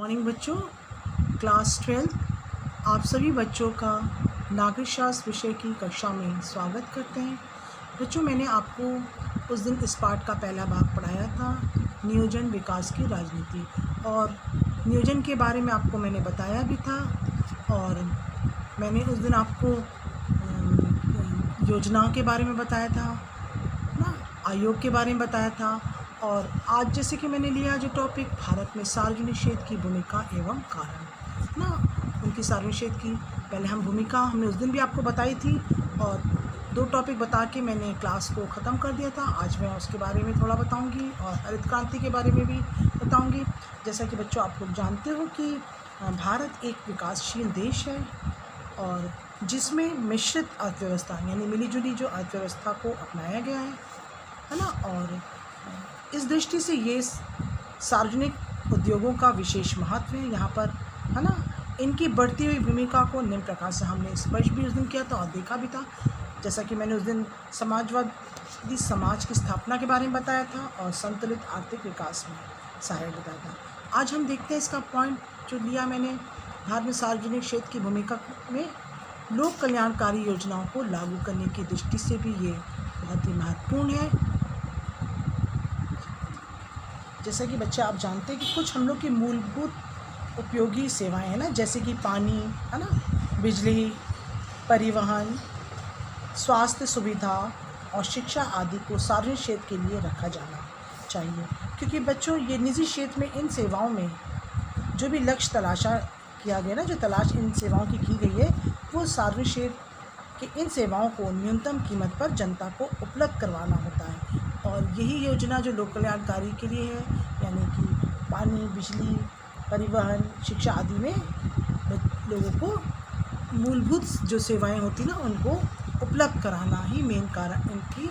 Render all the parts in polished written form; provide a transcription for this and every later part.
Morning बच्चों, class 12 आप सभी बच्चों का नागरिक शास्त्र विषय की कक्षा में स्वागत करते हैं। बच्चों, मैंने आपको उस दिन इस पाठ का पहला भाग पढ़ाया था, नियोजन विकास की राजनीति, और नियोजन के बारे में आपको मैंने बताया भी था। और मैंने उस दिन आपको योजनाओं के बारे में बताया था ना, आयोग के बारे में बताया था। और आज जैसे कि मैंने लिया जो टॉपिक, भारत में सार्वजनिक क्षेत्र की भूमिका एवं कारण ना, उनकी सार्वजनिक क्षेत्र की पहले हम भूमिका हमने उस दिन भी आपको बताई थी, और 2 टॉपिक बता के मैंने क्लास को ख़त्म कर दिया था। आज मैं उसके बारे में थोड़ा बताऊंगी और हरित क्रांति के बारे में भी बताऊंगी। जैसा कि बच्चों आप लोग जानते हो कि भारत एक विकासशील देश है, और जिसमें मिश्रित अर्थव्यवस्था यानी मिलीजुली जो अर्थव्यवस्था को अपनाया गया है ना। और इस दृष्टि से ये सार्वजनिक उद्योगों का विशेष महत्व है यहाँ पर, है ना। इनकी बढ़ती हुई भूमिका को निम्न प्रकार से हमने स्पष्ट भी उस दिन किया था और देखा भी था। जैसा कि मैंने उस दिन समाजवादी समाज की स्थापना के बारे में बताया था और संतुलित आर्थिक विकास में सहायक बताया था। आज हम देखते हैं इसका पॉइंट जो लिया मैंने, भारत में सार्वजनिक क्षेत्र की भूमिका में लोक कल्याणकारी योजनाओं को लागू करने की दृष्टि से भी ये बहुत ही महत्वपूर्ण है। जैसे कि बच्चे आप जानते हैं कि कुछ हम लोग की मूलभूत उपयोगी सेवाएं हैं ना, जैसे कि पानी, है ना, बिजली, परिवहन, स्वास्थ्य सुविधा और शिक्षा आदि को सार्वजनिक क्षेत्र के लिए रखा जाना चाहिए। क्योंकि बच्चों, ये निजी क्षेत्र में इन सेवाओं में जो भी लक्ष्य तलाशा किया गया ना, जो तलाश इन सेवाओं की गई है, वो सार्वजनिक क्षेत्र कि इन सेवाओं को न्यूनतम कीमत पर जनता को उपलब्ध करवाना होता है। और यही योजना जो लोक कल्याणकारी के लिए है, यानी कि पानी, बिजली, परिवहन, शिक्षा आदि में लोगों को मूलभूत जो सेवाएं होती ना, उनको उपलब्ध कराना ही मेन कारण इनकी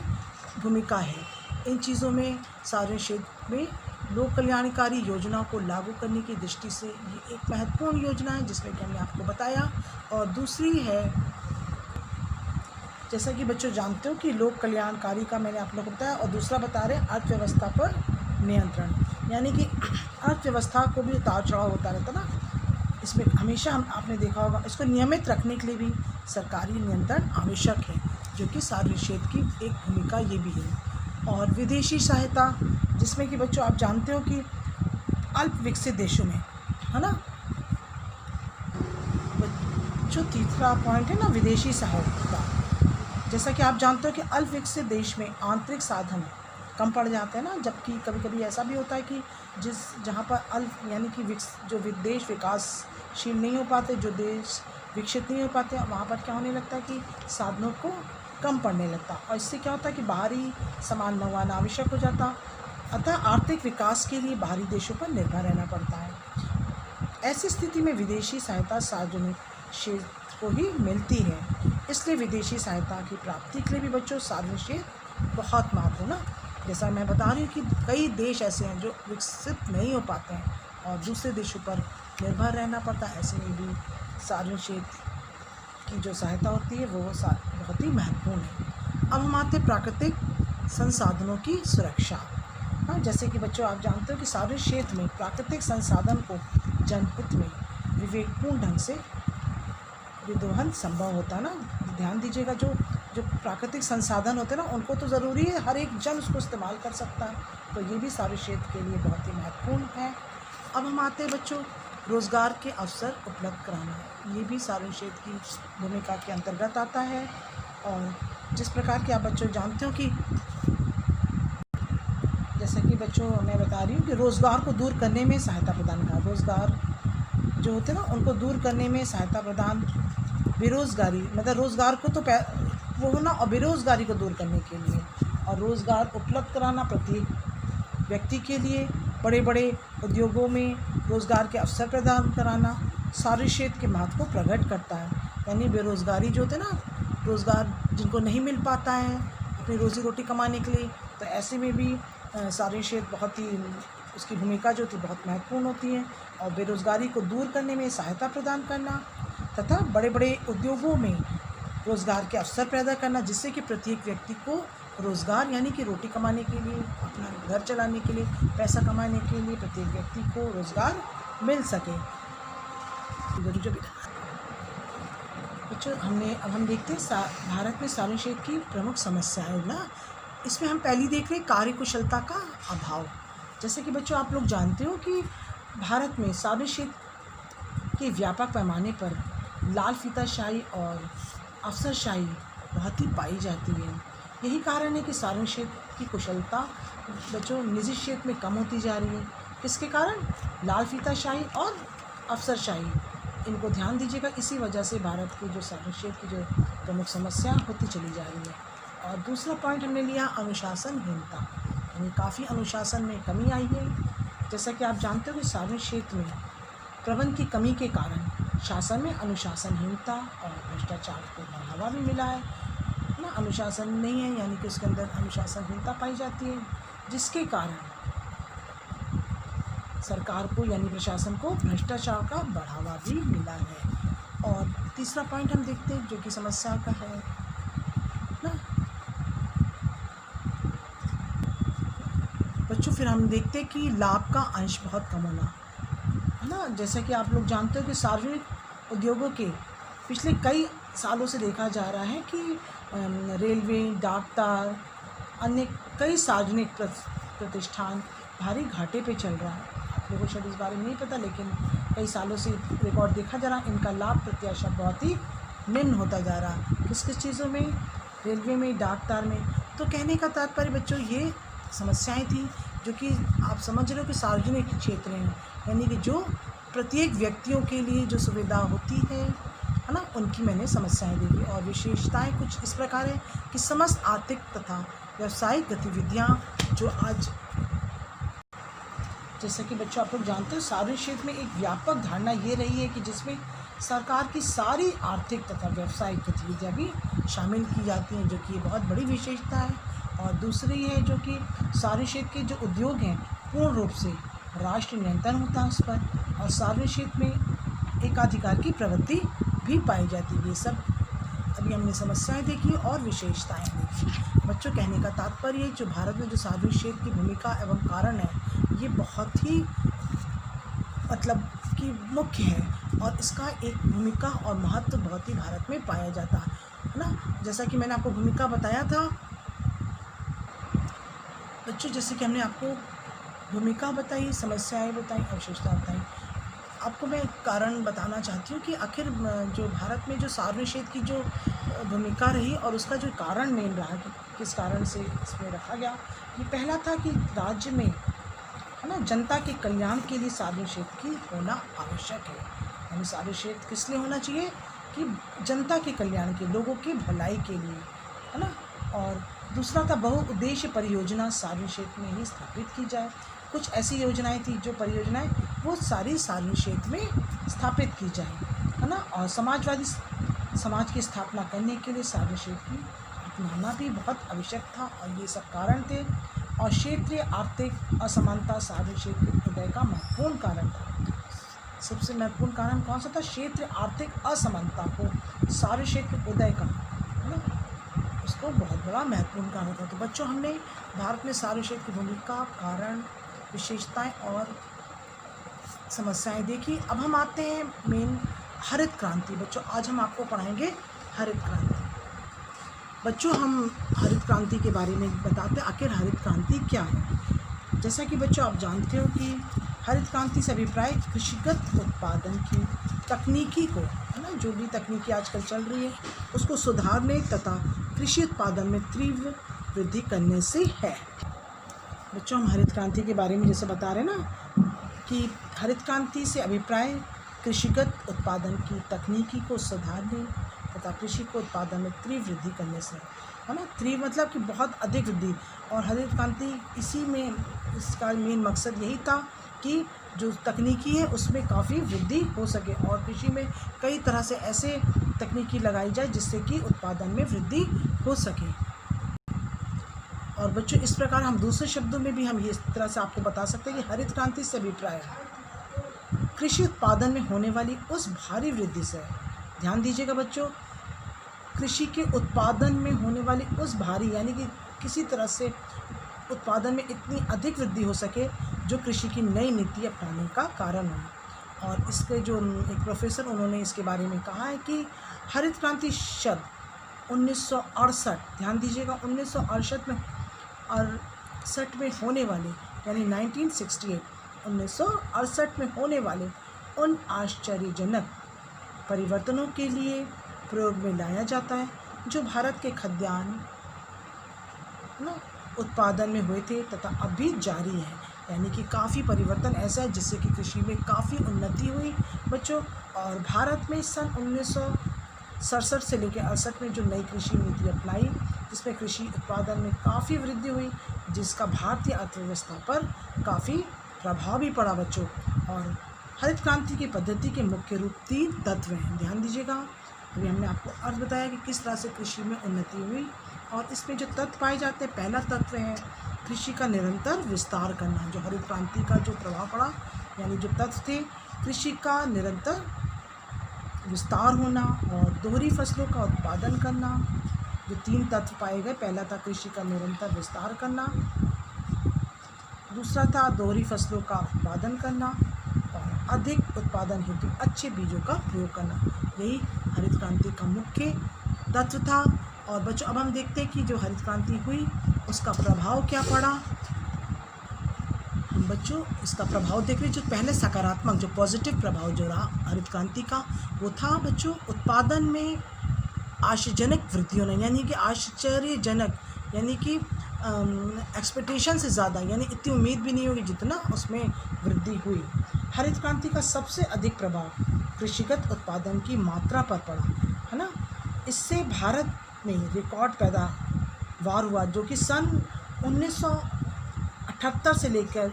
भूमिका है। इन चीज़ों में सार्वजनिक क्षेत्र में लोक कल्याणकारी योजनाओं को लागू करने की दृष्टि से ये एक महत्वपूर्ण योजना है, जिसमें कि हमने आपको बताया। और दूसरी है, जैसा कि बच्चों जानते हो कि लोक कल्याणकारी का मैंने आप लोगों को बताया, और दूसरा बता रहे हैं अर्थव्यवस्था पर नियंत्रण, यानी कि अर्थव्यवस्था को भी उतार चढ़ाव होता रहता ना, इसमें हमेशा आपने देखा होगा, इसको नियमित रखने के लिए भी सरकारी नियंत्रण आवश्यक है, जो कि सार्वजनिक क्षेत्र की एक भूमिका ये भी है। और विदेशी सहायता, जिसमें कि बच्चों आप जानते हो कि अल्प विकसित देशों में, है ना, जो तीसरा पॉइंट है ना, विदेशी सहायता। जैसा कि आप जानते हो कि अल्प विकसित देश में आंतरिक साधन कम पड़ जाते हैं ना, जबकि कभी कभी ऐसा भी होता है कि जहाँ पर अल्प यानी कि जो देश विकासशील नहीं हो पाते, जो देश विकसित नहीं हो पाते, वहाँ पर क्या होने लगता है कि साधनों को कम पड़ने लगता, और इससे क्या होता है कि बाहरी सामान मंगवाना आवश्यक हो जाता। अतः आर्थिक विकास के लिए बाहरी देशों पर निर्भर रहना पड़ता है। ऐसी स्थिति में विदेशी सहायता सार्वजनिक क्षेत्र को ही मिलती है, इसलिए विदेशी सहायता की प्राप्ति के लिए भी बच्चों सार्वजनिक क्षेत्र बहुत महत्वपूर्ण है। जैसा मैं बता रही हूँ कि कई देश ऐसे हैं जो विकसित नहीं हो पाते हैं और दूसरे देशों पर निर्भर रहना पड़ता है। ऐसे में भी सार्वजनिक क्षेत्र की जो सहायता होती है वो बहुत ही महत्वपूर्ण है। अब हम आते हैं प्राकृतिक संसाधनों की सुरक्षा। हाँ, जैसे कि बच्चों आप जानते हो कि सार्वजनिक क्षेत्र में प्राकृतिक संसाधन को जनहित में विवेकपूर्ण ढंग से विदोहन संभव होता है ना। ध्यान दीजिएगा, जो प्राकृतिक संसाधन होते हैं ना, उनको तो ज़रूरी है हर एक जन उसको इस्तेमाल कर सकता है, तो ये भी सार्वजनिक क्षेत्र के लिए बहुत ही महत्वपूर्ण है। अब हम आते हैं बच्चों, रोज़गार के अवसर उपलब्ध कराना, ये भी सार्वजनिक क्षेत्र की भूमिका के अंतर्गत आता है। और जिस प्रकार के आप बच्चों जानते हो कि जैसे कि बच्चों मैं बता रही हूँ कि रोज़गार को दूर करने में सहायता प्रदान करना, रोज़गार जो होते हैं ना उनको दूर करने में सहायता प्रदान, बेरोज़गारी मतलब रोज़गार को तो वो होना, और बेरोज़गारी को दूर करने के लिए, और रोज़गार उपलब्ध कराना प्रत्येक व्यक्ति के लिए, बड़े बड़े उद्योगों में रोज़गार के अवसर प्रदान कराना सार्वजनिक क्षेत्र के महत्व को प्रकट करता है। यानी बेरोज़गारी जो होते हैं ना, रोज़गार जिनको नहीं मिल पाता है अपनी रोज़ी रोटी कमाने के लिए, तो ऐसे में भी सार्वजनिक क्षेत्र बहुत ही उसकी भूमिका जो थी बहुत महत्वपूर्ण होती है। और बेरोज़गारी को दूर करने में सहायता प्रदान करना तथा बड़े बड़े उद्योगों में रोज़गार के अवसर पैदा करना, जिससे कि प्रत्येक व्यक्ति को रोज़गार यानी कि रोटी कमाने के लिए, अपना घर चलाने के लिए, पैसा कमाने के लिए प्रत्येक व्यक्ति को रोज़गार मिल सके। बच्चों अब हम देखते हैं भारत में सार्वजनिक क्षेत्र की प्रमुख समस्याएं ना। इसमें हम पहली देख रहे हैं कार्यकुशलता का अभाव। जैसे कि बच्चों आप लोग जानते हो कि भारत में सार्वजनिक क्षेत्र के व्यापक पैमाने पर लाल फीताशाही और अफसरशाही बहुत ही पाई जाती है। यही कारण है कि सार्वजनिक क्षेत्र की कुशलता बच्चों निजी क्षेत्र में कम होती जा रही है। किसके कारण? लाल फीताशाही और अफसरशाही। इनको ध्यान दीजिएगा, इसी वजह से भारत के जो सार्वजनिक क्षेत्र की जो प्रमुख समस्या होती चली जा रही है। और दूसरा पॉइंट हमने लिया अनुशासनहीनता, यानी काफ़ी अनुशासन में कमी आई है। जैसा कि आप जानते हो कि सार्वजनिक क्षेत्र में प्रबंध की कमी के कारण शासन में अनुशासनहीनता और भ्रष्टाचार को बढ़ावा भी मिला है ना। अनुशासन नहीं है यानी कि उसके अंदर अनुशासनहीनता पाई जाती है, जिसके कारण सरकार को यानी प्रशासन को भ्रष्टाचार का बढ़ावा भी मिला है। और तीसरा पॉइंट हम देखते हैं जो कि समस्या का है ना बच्चों। फिर हम देखते हैं कि लाभ का अंश बहुत कम होना है ना। जैसे कि आप लोग जानते हो कि सार्वजनिक उद्योगों के पिछले कई सालों से देखा जा रहा है कि रेलवे, डाकतार, अन्य कई सार्वजनिक प्रतिष्ठान भारी घाटे पे चल रहा है। आप लोगों को शायद इस बारे में नहीं पता, लेकिन कई सालों से रिकॉर्ड देखा जा रहा है, इनका लाभ प्रत्याशा बहुत ही निम्न होता जा रहा है। किस किस चीज़ों में? रेलवे में, डाकतार में। तो कहने का तात्पर्य बच्चों ये समस्याएं थी जो कि आप समझ रहे हो कि सार्वजनिक क्षेत्र हैं, यानी कि जो प्रत्येक व्यक्तियों के लिए जो सुविधा होती है ना, उनकी मैंने समस्याएं देखी। और विशेषताएं कुछ इस प्रकार है कि समस्त आर्थिक तथा व्यावसायिक गतिविधियां जो आज, जैसे कि बच्चों आप लोग जानते हो सार्वजनिक क्षेत्र में एक व्यापक धारणा ये रही है कि जिसमें सरकार की सारी आर्थिक तथा व्यावसायिक गतिविधियाँ भी शामिल की जाती हैं, जो कि ये बहुत बड़ी विशेषता है। और दूसरी है जो कि सार्वजनिक क्षेत्र के जो उद्योग हैं पूर्ण रूप से राष्ट्र नियंत्रण होता है उस पर, और सार्वजनिक क्षेत्र में एकाधिकार की प्रवृत्ति भी पाई जाती है। ये सब अभी हमने समस्याएं देखी और विशेषताएं देखी। बच्चों कहने का तात्पर्य जो भारत में जो सार्वजनिक क्षेत्र की भूमिका एवं कारण है ये बहुत ही मतलब कि मुख्य है, और इसका एक भूमिका और महत्व बहुत ही भारत में पाया जाता है ना। जैसा कि मैंने आपको भूमिका बताया था बच्चों, जैसे कि हमने आपको भूमिका बताई, समस्याएं बताई, अवशेषता बताई। आपको मैं कारण बताना चाहती हूँ कि आखिर जो भारत में जो सार्वजनिक क्षेत्र की जो भूमिका रही और उसका जो कारण मेन रहा कि किस कारण से इसमें रखा गया। ये पहला था कि राज्य में है ना जनता के कल्याण के लिए सार्वजनिक क्षेत्र की होना आवश्यक है। यानी सार्वजनिक क्षेत्र किस लिए होना चाहिए? कि जनता के कल्याण के, लोगों की भलाई के लिए, है ना। और दूसरा था बहुउद्देश्य परियोजना सार्वजनिक क्षेत्र में ही स्थापित की जाए। कुछ ऐसी योजनाएं थी जो परियोजनाएं वो सारी सार्वजनिक क्षेत्र में स्थापित की जाए, है ना। और समाजवादी समाज की स्थापना करने के लिए सार्वजनिक क्षेत्र की अपनाना भी बहुत आवश्यक था, और ये सब कारण थे। और क्षेत्रीय आर्थिक असमानता सार्वजनिक क्षेत्र के उदय का महत्वपूर्ण कारण था। सबसे महत्वपूर्ण कारण कौन सा था? क्षेत्रीय आर्थिक असमानता को सार्वजनिक क्षेत्र उदय का, है ना, उसको बहुत बड़ा महत्वपूर्ण कारण था। तो बच्चों हमने भारत में सार्वजनिक क्षेत्र की भूमिका, कारण, विशेषताएं और समस्याएं देखी। अब हम आते हैं मेन हरित क्रांति। बच्चों आज हम आपको पढ़ाएंगे हरित क्रांति। बच्चों हम हरित क्रांति के बारे में बताते हैं आखिर हरित क्रांति क्या है। जैसा कि बच्चों आप जानते हो कि हरित क्रांति से अभिप्राय कृषिगत उत्पादन की तकनीकी को, है ना, जो भी तकनीकी आजकल चल रही है उसको सुधारने तथा कृषि उत्पादन में तीव्र वृद्धि करने से है। बच्चों हम हरित क्रांति के बारे में जैसे बता रहे हैं ना कि हरित क्रांति से अभिप्राय कृषिगत उत्पादन की तकनीकी को सुधारने तथा कृषि को उत्पादन में तीव्र वृद्धि करने से, है ना। तीव्र मतलब कि बहुत अधिक वृद्धि। और हरित क्रांति इसी में इसका मेन मकसद यही था कि जो तकनीकी है उसमें काफ़ी वृद्धि हो सके और कृषि में कई तरह से ऐसे तकनीकी लगाई जाए जिससे कि उत्पादन में वृद्धि हो सके। और बच्चों इस प्रकार हम दूसरे शब्दों में भी हम ये इस तरह से आपको बता सकते हैं कि हरित क्रांति से अभिप्राय कृषि उत्पादन में होने वाली उस भारी वृद्धि से, ध्यान दीजिएगा बच्चों, कृषि के उत्पादन में होने वाली उस भारी यानी कि किसी तरह से उत्पादन में इतनी अधिक वृद्धि हो सके जो कृषि की नई नीति अपनाने का कारण हो। और इसके जो एक प्रोफेसर उन्होंने इसके बारे में कहा है कि हरित क्रांति शब्द 1968, ध्यान दीजिएगा 1968 में होने वाले, यानी 1968 में होने वाले उन आश्चर्यजनक परिवर्तनों के लिए प्रयोग में लाया जाता है जो भारत के खाद्यान्न उत्पादन में हुए थे तथा अब भी जारी है। यानी कि काफ़ी परिवर्तन ऐसा है जिससे कि कृषि में काफ़ी उन्नति हुई बच्चों। और भारत में सन 1967 से लेकर 68 में जो नई कृषि नीति अपनाई, जिसमें कृषि उत्पादन में काफ़ी वृद्धि हुई, जिसका भारतीय अर्थव्यवस्था पर काफ़ी प्रभाव भी पड़ा बच्चों। और हरित क्रांति की पद्धति के मुख्य रूप 3 तत्व हैं, ध्यान दीजिएगा। अभी हमने आपको अर्थ बताया कि किस तरह से कृषि में उन्नति हुई, और इसमें जो तत्व पाए जाते हैं, पहला तत्व है कृषि का निरंतर विस्तार करना। जो हरित क्रांति का जो प्रभाव पड़ा, यानी जो तत्व थे, कृषि का निरंतर विस्तार होना और दोहरी फसलों का उत्पादन करना। जो 3 तत्व पाए गए, पहला था कृषि का निरंतर विस्तार करना, दूसरा था दोहरी फसलों का उत्पादन करना, और अधिक उत्पादन हेतु अच्छे बीजों का प्रयोग करना। यही हरित क्रांति का मुख्य तत्व था। और बच्चों अब हम देखते हैं कि जो हरित क्रांति हुई उसका प्रभाव क्या पड़ा। हम बच्चों इसका प्रभाव देख रहे हैं। जो पहले सकारात्मक, जो पॉजिटिव प्रभाव जो रहा हरित क्रांति का, वो था बच्चों उत्पादन में आश्चर्यजनक वृद्धि होना, यानी कि आश्चर्यजनक, यानी कि एक्सपेक्टेशन से ज़्यादा, यानी इतनी उम्मीद भी नहीं होगी जितना उसमें वृद्धि हुई। हरित क्रांति का सबसे अधिक प्रभाव कृषिगत उत्पादन की मात्रा पर पड़ा, है ना। इससे भारत में रिकॉर्ड पैदावार हुआ, जो कि सन 1978 से लेकर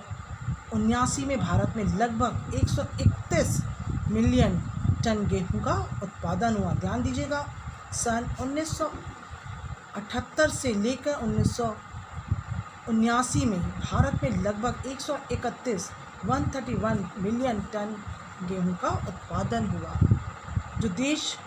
79 में भारत में लगभग 131 मिलियन टन गेहूं का उत्पादन हुआ। ध्यान दीजिएगा, सन 1978 से लेकर 1979 में भारत में लगभग 131 मिलियन टन गेहूं का उत्पादन हुआ। जो देश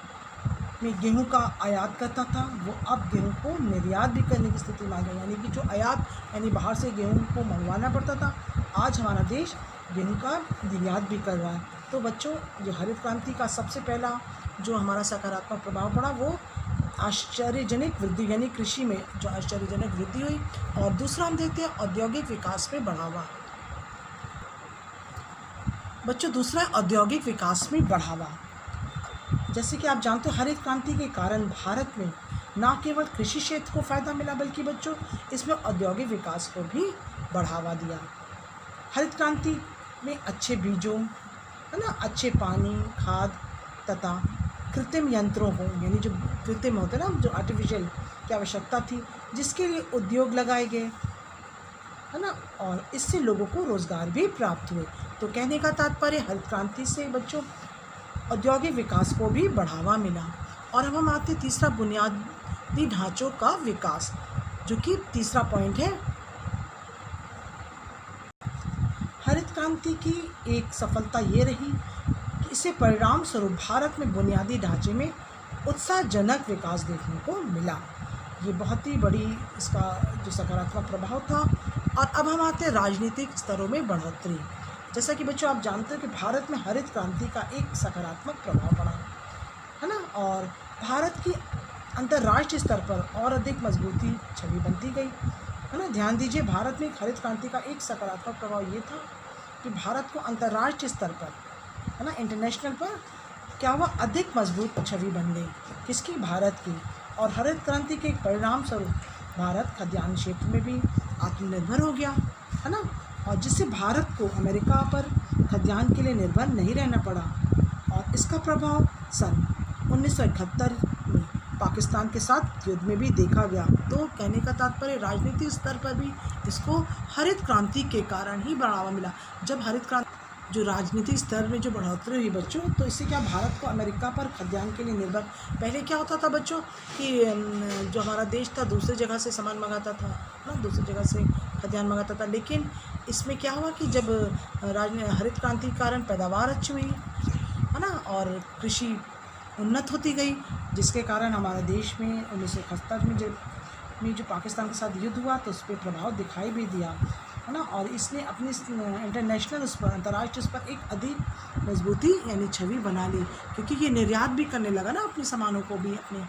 में गेहूं का आयात करता था, वो अब गेहूं को निर्यात भी करने की स्थिति में आ गया। यानी कि जो आयात, यानी बाहर से गेहूं को मंगवाना पड़ता था, आज हमारा देश गेहूं का निर्यात भी कर रहा है। तो बच्चों, जो हरित क्रांति का सबसे पहला जो हमारा सकारात्मक प्रभाव पड़ा, वो आश्चर्यजनक वृद्धि, यानी कृषि में जो आश्चर्यजनक वृद्धि हुई। और दूसरा हम देखते हैं औद्योगिक विकास में बढ़ावा। बच्चों, दूसरा है औद्योगिक विकास में बढ़ावा। जैसे कि आप जानते हो, हरित क्रांति के कारण भारत में न केवल कृषि क्षेत्र को फ़ायदा मिला, बल्कि बच्चों इसमें औद्योगिक विकास को भी बढ़ावा दिया। हरित क्रांति में अच्छे बीजों, है ना, अच्छे पानी, खाद तथा कृत्रिम यंत्रों को, यानी जो कृत्रिम होते हैं ना, जो आर्टिफिशियल की आवश्यकता थी, जिसके लिए उद्योग लगाए गए, है ना, और इससे लोगों को रोज़गार भी प्राप्त हुए। तो कहने का तात्पर्य, हरित क्रांति से बच्चों औद्योगिक विकास को भी बढ़ावा मिला। और अब हम आते तीसरा, बुनियादी ढांचों का विकास, जो कि तीसरा पॉइंट है। हरित क्रांति की एक सफलता ये रही कि इससे परिणाम स्वरूप भारत में बुनियादी ढांचे में उत्साहजनक विकास देखने को मिला। ये बहुत ही बड़ी इसका जो सकारात्मक प्रभाव था। और अब हम आते हैं राजनीतिक स्तरों में बढ़ोतरी। जैसा कि बच्चों आप जानते हो कि भारत में हरित क्रांति का एक सकारात्मक प्रभाव पड़ा, है ना, और भारत की अंतर्राष्ट्रीय स्तर पर और अधिक मजबूती छवि बनती गई, है ना। ध्यान दीजिए, भारत में हरित क्रांति का एक सकारात्मक प्रभाव ये था कि भारत को अंतर्राष्ट्रीय स्तर पर, है ना, इंटरनेशनल पर क्या हुआ, अधिक मजबूत छवि बन गई। किसकी? भारत की। और हरित क्रांति के परिणाम स्वरूप भारत खाद्यान्न क्षेत्र में भी आत्मनिर्भर हो गया, है ना, और जिससे भारत को अमेरिका पर खाद्यान्न के लिए निर्भर नहीं रहना पड़ा। और इसका प्रभाव सन 1971 में पाकिस्तान के साथ युद्ध में भी देखा गया। तो कहने का तात्पर्य, राजनीतिक स्तर पर भी इसको हरित क्रांति के कारण ही बढ़ावा मिला। जब हरित क्रांति जो राजनीतिक स्तर में जो बढ़ोतरी हुई बच्चों, तो इससे क्या, भारत को अमेरिका पर खाद्यान्न के लिए निर्भर, पहले क्या होता था बच्चों कि जो हमारा देश था दूसरी जगह से सामान मंगाता था ना, दूसरी जगह से खाद्यान्न मंगाता था। लेकिन इसमें क्या हुआ कि जब हरित क्रांति के कारण पैदावार अच्छी हुई, है ना, और कृषि उन्नत होती गई, जिसके कारण हमारा देश में 1971 में जो पाकिस्तान के साथ युद्ध हुआ, तो उस पर प्रभाव दिखाई भी दिया। है ना। और इसने अपनी इंटरनेशनल उस पर, अंतर्राष्ट्रीय उस पर एक अधिक मजबूती यानी छवि बना ली, क्योंकि ये निर्यात भी करने लगा ना अपने सामानों को भी अपने।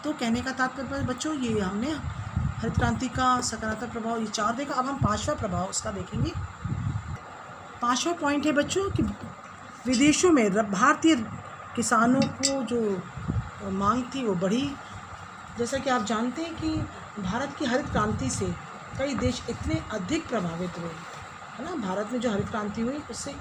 तो कहने का तात्पर्य बच्चों, ये हमने हरित क्रांति का सकारात्मक प्रभाव ये 4 देखा। अब हम 5वां प्रभाव उसका देखेंगे। 5वां पॉइंट है बच्चों कि विदेशों में भारतीय किसानों को जो मांग थी वो बढ़ी। जैसा कि आप जानते हैं कि भारत की हरित क्रांति से कई देश इतने अधिक प्रभावित हुए, है ना। भारत में जो हरित क्रांति हुई उससे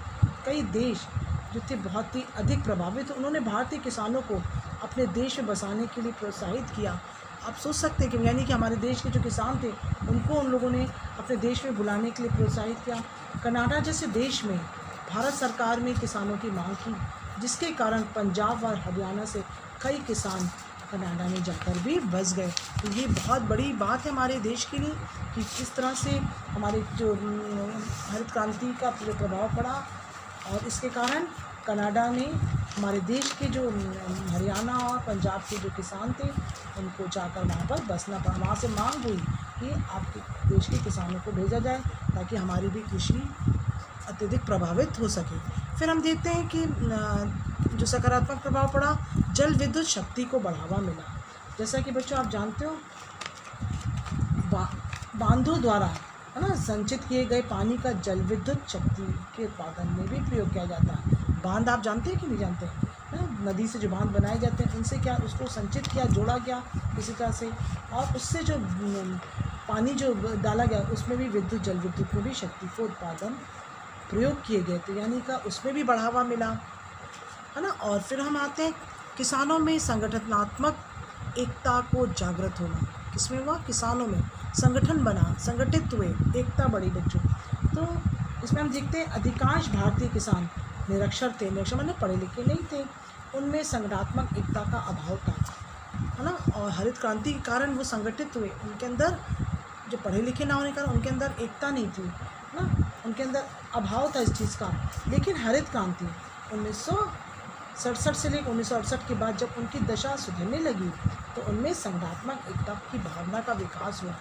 कई देश जो थे बहुत ही अधिक प्रभावित। उन्होंने भारतीय किसानों को अपने देश में बसाने के लिए प्रोत्साहित किया। आप सोच सकते हैं कि यानी कि हमारे देश के जो किसान थे उनको उन लोगों ने अपने देश में बुलाने के लिए प्रोत्साहित किया। कनाडा जैसे देश में भारत सरकार ने किसानों की मांग की, जिसके कारण पंजाब और हरियाणा से कई किसान कनाडा में जाकर भी बस गए। तो ये बहुत बड़ी बात है हमारे देश के लिए कि किस तरह से हमारे जो हरित क्रांति का प्रभाव पड़ा, और इसके कारण कनाडा ने हमारे देश के जो हरियाणा और पंजाब के जो किसान थे उनको जाकर वहाँ पर बसना पड़ा। वहाँ से मांग हुई कि आपके देश के किसानों को भेजा जाए ताकि हमारी भी कृषि अत्यधिक प्रभावित हो सके। फिर हम देखते हैं कि जो सकारात्मक प्रभाव पड़ा, जल विद्युत शक्ति को बढ़ावा मिला। जैसा कि बच्चों आप जानते हो बांधों द्वारा, है ना, संचित किए गए पानी का जल विद्युत शक्ति के उत्पादन में भी प्रयोग किया जाता है। बांध आप जानते हैं कि नहीं जानते हैं, है ना। नदी से जो बांध बनाए जाते हैं उनसे क्या उसको संचित किया, जोड़ा गया किसी तरह से, और उससे जो पानी जो डाला गया उसमें भी विद्युत जल विद्युत में भी शक्ति को उत्पादन प्रयोग किए गए, तो यानी का उसमें भी बढ़ावा मिला, है ना। और फिर हम आते हैं किसानों में संगठनात्मक एकता को जागृत होना। किसमें हुआ? किसानों में संगठन बना, संगठित हुए, एकता बढ़ी बच्चों। तो इसमें हम देखते हैं अधिकांश भारतीय किसान निरक्षर थे। निरक्षर मतलब पढ़े लिखे नहीं थे, उनमें संगठनात्मक एकता का अभाव था, है ना। और हरित क्रांति के कारण वो संगठित हुए। उनके अंदर जो पढ़े लिखे ना होने के कारण उनके अंदर एकता नहीं थी, है ना, उनके अंदर अभाव था इस चीज़ का। लेकिन हरित क्रांति 1967 से लेकर 1968 के बाद जब उनकी दशा सुधरने लगी तो उनमें संगठनात्मक एकता की भावना का विकास हुआ,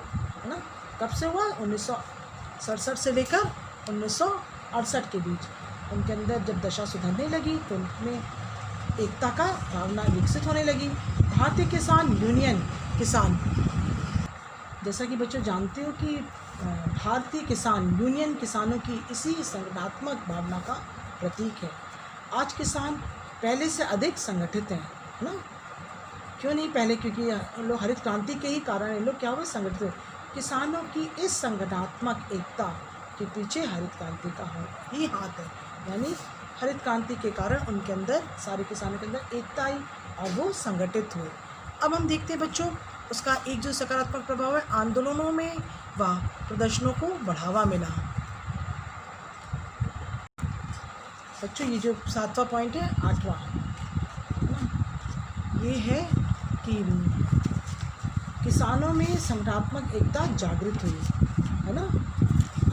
है ना। कब से हुआ? 1967 से लेकर 1968 के बीच उनके अंदर जब दशा सुधरने लगी तो उनमें एकता का भावना विकसित होने लगी। भारतीय किसान यूनियन किसान, जैसा कि बच्चों जानते हो कि भारतीय किसान यूनियन किसानों की इसी संगठनात्मक भावना का प्रतीक है। आज किसान पहले से अधिक संगठित हैं, है ना। क्यों नहीं पहले? क्योंकि लोग हरित क्रांति के ही कारण लोग क्या हुए? संगठित हुए। किसानों की इस संगठनात्मक एकता के पीछे हरित क्रांति का ही हाथ है, यानी हरित क्रांति के कारण उनके अंदर, सारे किसानों के अंदर एकता आई और वो संगठित हुए। अब हम देखते हैं बच्चों उसका एक जो सकारात्मक प्रभाव है, आंदोलनों में व प्रदर्शनों को बढ़ावा मिला। बच्चों ये जो 7वां पॉइंट है, 8वां, ये है कि किसानों में संगठनात्मक एकता जागृत हुई, है ना।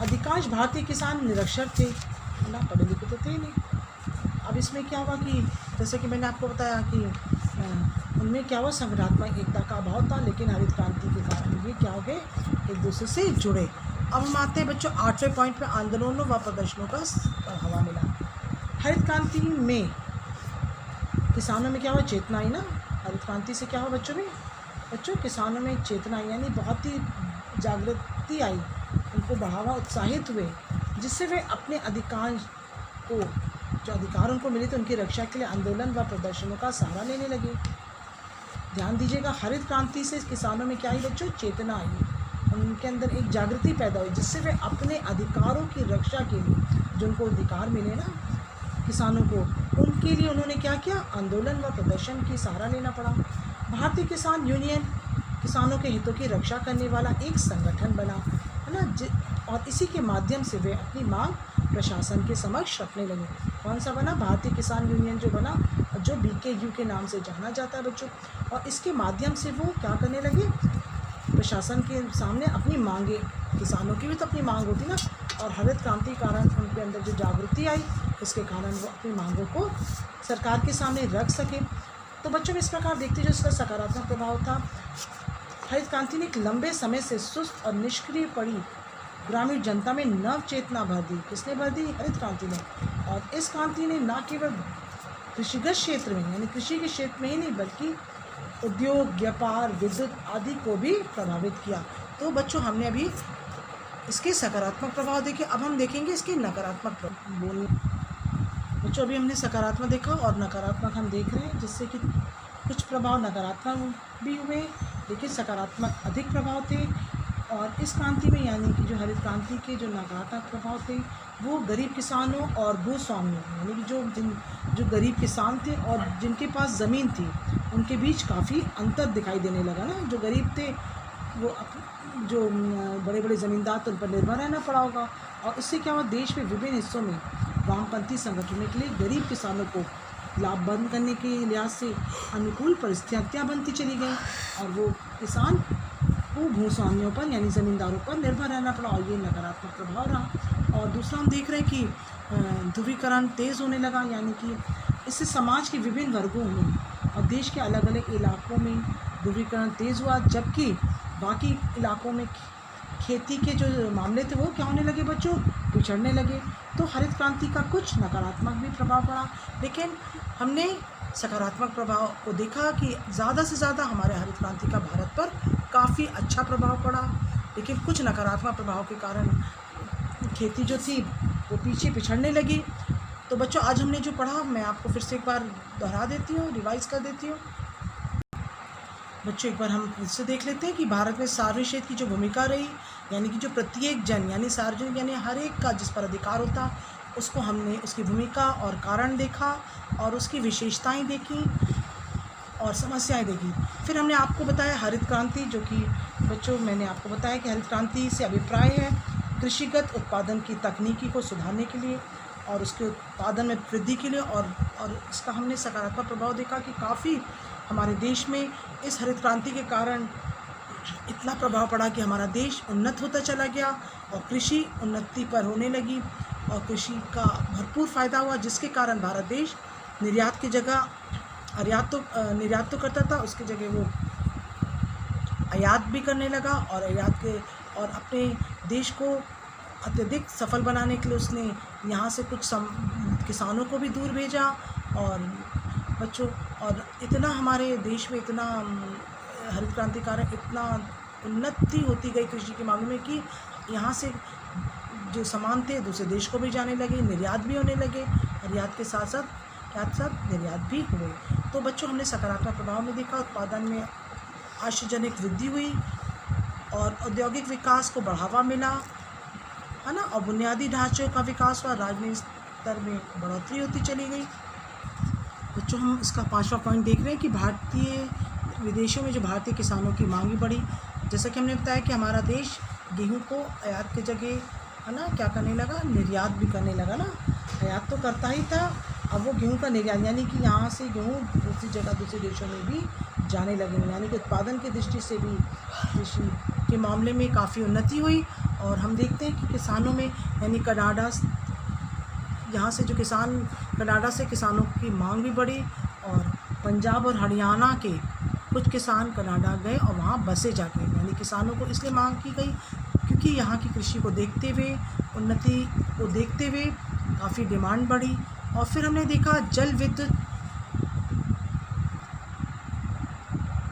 अधिकांश भारतीय किसान निरक्षर थे, है ना, पढ़े लिखे तो थे नहीं। अब इसमें क्या हुआ कि जैसे कि मैंने आपको बताया कि उनमें क्या हुआ? संगठनात्मक एकता का अभाव था, लेकिन हरित क्रांति के कारण ये क्या हो गए? एक दूसरे से जुड़े। अब हम आते हैं बच्चों 8वें पॉइंट पे, आंदोलनों व प्रदर्शनों का बढ़ावा मिला। हरित क्रांति में किसानों में क्या हुआ? चेतना आई ना। हरित क्रांति से क्या हुआ बच्चों में? बच्चों किसानों में चेतना आई, यानी बहुत ही जागृति आई, उनको बढ़ावा, उत्साहित हुए, जिससे वे अपने अधिकांश को, जो अधिकार उनको मिले थे उनकी रक्षा के लिए आंदोलन व प्रदर्शनों का सहारा लेने लगे। ध्यान दीजिएगा, हरित क्रांति से किसानों में क्या आई बच्चों? चेतना आई, उनके अंदर एक जागृति पैदा हुई, जिससे वे अपने अधिकारों की रक्षा के लिए, जो उनको अधिकार मिले ना किसानों को, उनके लिए उन्होंने क्या किया? आंदोलन व प्रदर्शन की सहारा लेना पड़ा। भारतीय किसान यूनियन किसानों के हितों की रक्षा करने वाला एक संगठन बना, है ना, और इसी के माध्यम से वे अपनी मांग प्रशासन के समक्ष रखने लगे। कौन सा बना? भारतीय किसान यूनियन जो बना, जो BKU के नाम से जाना जाता है बच्चों। और इसके माध्यम से वो क्या करने लगे? प्रशासन के सामने अपनी मांगे, किसानों की भी तो अपनी मांग होती ना, और हरित क्रांति कारण उनके अंदर जो जागृति आई, इसके कारण वो अपनी मांगों को सरकार के सामने रख सके। तो बच्चों इस प्रकार देखते जो इसका सकारात्मक प्रभाव था, हरित क्रांति ने एक लंबे समय से सुस्त और निष्क्रिय पड़ी ग्रामीण जनता में नव चेतना भर दी। किसने भर दी? हरित क्रांति ने। और इस क्रांति ने न केवल कृषिगत क्षेत्र में यानी कृषि के क्षेत्र में ही नहीं बल्कि उद्योग, व्यापार, विद्युत आदि को भी प्रभावित किया। तो बच्चों हमने अभी इसके सकारात्मक प्रभाव देखे, अब हम देखेंगे इसके नकारात्मक प्रभाव। बच्चों अभी हमने सकारात्मक देखा और नकारात्मक हम देख रहे हैं, जिससे कि कुछ प्रभाव नकारात्मक भी हुए लेकिन सकारात्मक अधिक प्रभाव थे। और इस क्रांति में यानी कि जो हरित क्रांति के जो नकारात्मक प्रभाव थे वो गरीब किसानों और भूस्वामियों यानी कि जो गरीब किसान थे और जिनके पास ज़मीन थी उनके बीच काफ़ी अंतर दिखाई देने लगा ना। जो गरीब थे वो जो बड़े बड़े ज़मींदार तो उन पर निर्भर रहना पड़ा होगा। और इससे क्या हुआ, देश में विभिन्न हिस्सों में वामपंथी संगठनों के लिए गरीब किसानों को लाभ बंद करने के लिहाज से अनुकूल परिस्थितियाँ बनती चली गई और वो किसान वो भूस्वामियों पर यानी ज़मींदारों पर निर्भर रहना पड़ा और ये नकारात्मक प्रभाव रहा। और दूसरा हम देख रहे हैं कि ध्रुवीकरण तेज़ होने लगा यानी कि इससे समाज के विभिन्न वर्गों में और देश के अलग अलग इलाकों में ध्रुवीकरण तेज़ हुआ, जबकि बाकी इलाकों में खेती के जो मामले थे वो क्या होने लगे बच्चों, पिछड़ने लगे। तो हरित क्रांति का कुछ नकारात्मक भी प्रभाव पड़ा, लेकिन हमने सकारात्मक प्रभाव को देखा कि ज़्यादा से ज़्यादा हमारे हरित क्रांति का भारत पर काफ़ी अच्छा प्रभाव पड़ा। लेकिन कुछ नकारात्मक प्रभाव के कारण खेती जो थी वो पीछे पिछड़ने लगी। तो बच्चों आज हमने जो पढ़ा मैं आपको फिर से एक बार दोहरा देती हूँ, रिवाइज़ कर देती हूँ। बच्चों एक बार हम फिर से देख लेते हैं कि भारत में सार्वजनिक क्षेत्र की जो भूमिका रही यानी कि जो प्रत्येक जन यानी सार्वजनिक यानी हर एक का जिस पर अधिकार होता उसको हमने उसकी भूमिका और कारण देखा और उसकी विशेषताएं देखी और समस्याएं देखी। फिर हमने आपको बताया हरित क्रांति, जो कि बच्चों मैंने आपको बताया कि हरित क्रांति से अभिप्राय है कृषिगत उत्पादन की तकनीकी को सुधारने के लिए और उसके उत्पादन में वृद्धि के लिए। और इसका हमने सकारात्मक प्रभाव देखा कि काफ़ी हमारे देश में इस हरित क्रांति के कारण इतना प्रभाव पड़ा कि हमारा देश उन्नत होता चला गया और कृषि उन्नति पर होने लगी और कृषि का भरपूर फ़ायदा हुआ, जिसके कारण भारत देश निर्यात की जगह निर्यात तो करता था, उसकी जगह वो आयात भी करने लगा और अपने देश को अत्यधिक सफल बनाने के लिए उसने यहाँ से कुछ किसानों को भी दूर भेजा। और बच्चों और इतना हमारे देश में इतना हरित क्रांति कारण इतना उन्नति होती गई कृषि के मामले में कि यहाँ से जो सामान थे दूसरे देश को भी जाने लगे, निर्यात भी होने लगे, निर्यात के साथ साथ निर्यात भी हुए। तो बच्चों हमने सकारात्मक प्रभाव में देखा, उत्पादन में आशाजनक वृद्धि हुई और औद्योगिक विकास को बढ़ावा मिला, है ना, और बुनियादी ढांचे का विकास हुआ, राजनीतिक स्तर में बढ़ोतरी होती चली गई। बच्चों हम इसका 5वां पॉइंट देख रहे हैं कि विदेशों में जो भारतीय किसानों की मांग भी बढ़ी। जैसा कि हमने बताया कि हमारा देश गेहूं को आयात की जगह, है ना, क्या करने लगा, निर्यात भी करने लगा ना। आयात तो करता ही था, अब वो गेहूं का निर्यात यानी कि यहाँ से गेहूं दूसरी जगह दूसरे देशों में भी जाने लगे, यानी कि उत्पादन की दृष्टि से भी कृषि के मामले में काफ़ी उन्नति हुई। और हम देखते हैं कि किसानों में यानी कनाडा, यहाँ से जो कनाडा से किसानों की मांग भी बढ़ी और पंजाब और हरियाणा के कुछ किसान कनाडा गए और वहाँ बसे जाके, यानी किसानों को इसलिए मांग की गई क्योंकि यहाँ की कृषि को देखते हुए, उन्नति को देखते हुए काफ़ी डिमांड बढ़ी। और फिर हमने देखा जल विद्युत,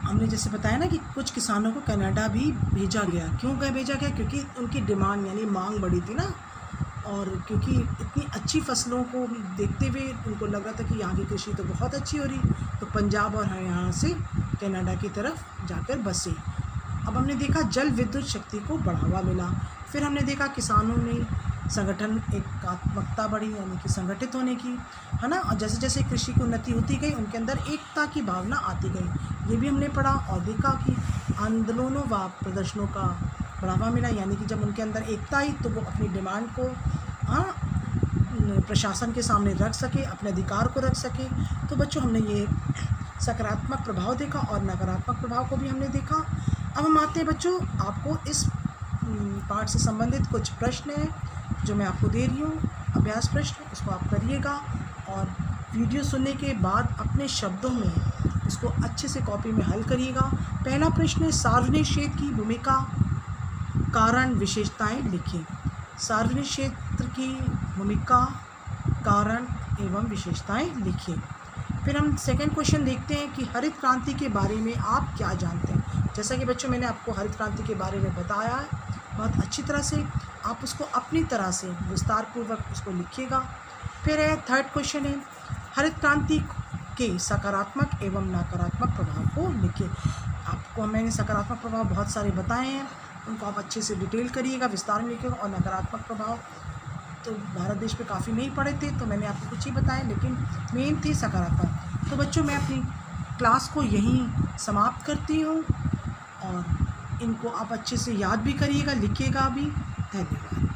हमने जैसे बताया ना कि कुछ किसानों को कनाडा भी भेजा गया। क्यों भेजा गया? क्योंकि उनकी डिमांड यानी मांग बढ़ी थी ना, और क्योंकि इतनी अच्छी फसलों को देखते हुए उनको लग रहा था कि यहाँ की कृषि तो बहुत अच्छी हो रही, तो पंजाब और हरियाणा से कनाडा की तरफ जाकर बसे। अब हमने देखा जल विद्युत शक्ति को बढ़ावा मिला। फिर हमने देखा किसानों में संगठन एकात्मकता बढ़ी, यानी कि संगठित होने की, है ना, और जैसे जैसे कृषि की उन्नति होती गई उनके अंदर एकता की भावना आती गई। ये भी हमने पढ़ा और देखा कि आंदोलनों व प्रदर्शनों का बढ़ावा मिला, यानी कि जब उनके अंदर एकता आई तो वो अपनी डिमांड को प्रशासन के सामने रख सके, अपने अधिकार को रख सके। तो बच्चों हमने ये सकारात्मक प्रभाव देखा और नकारात्मक प्रभाव को भी हमने देखा। अब हम आते हैं बच्चों, आपको इस पाठ से संबंधित कुछ प्रश्न हैं जो मैं आपको दे रही हूँ, अभ्यास प्रश्न, उसको आप करिएगा और वीडियो सुनने के बाद अपने शब्दों में इसको अच्छे से कॉपी में हल करिएगा। पहला प्रश्न है, सार्वजनिक क्षेत्र की भूमिका कारण विशेषताएं लिखें। सार्वजनिक क्षेत्र की भूमिका, कारण एवं विशेषताएं लिखें। फिर हम सेकंड क्वेश्चन देखते हैं कि हरित क्रांति के बारे में आप क्या जानते हैं। जैसा कि बच्चों मैंने आपको हरित क्रांति के बारे में बताया है बहुत अच्छी तरह से, आप उसको अपनी तरह से विस्तार पूर्वक उसको लिखिएगा। फिर है थर्ड क्वेश्चन है हरित क्रांति के सकारात्मक एवं नकारात्मक प्रभाव को लिखें। आपको मैंने सकारात्मक प्रभाव बहुत सारे बताए हैं, उनको आप अच्छे से डिटेल करिएगा, विस्तार में लिखिएगा। और नकारात्मक प्रभाव तो भारत देश पे काफ़ी नहीं पढ़े थे, तो मैंने आपको कुछ ही बताया, लेकिन मेन थी सकारात्मक। तो बच्चों मैं अपनी क्लास को यहीं समाप्त करती हूँ और इनको आप अच्छे से याद भी करिएगा, लिखिएगा भी। धन्यवाद।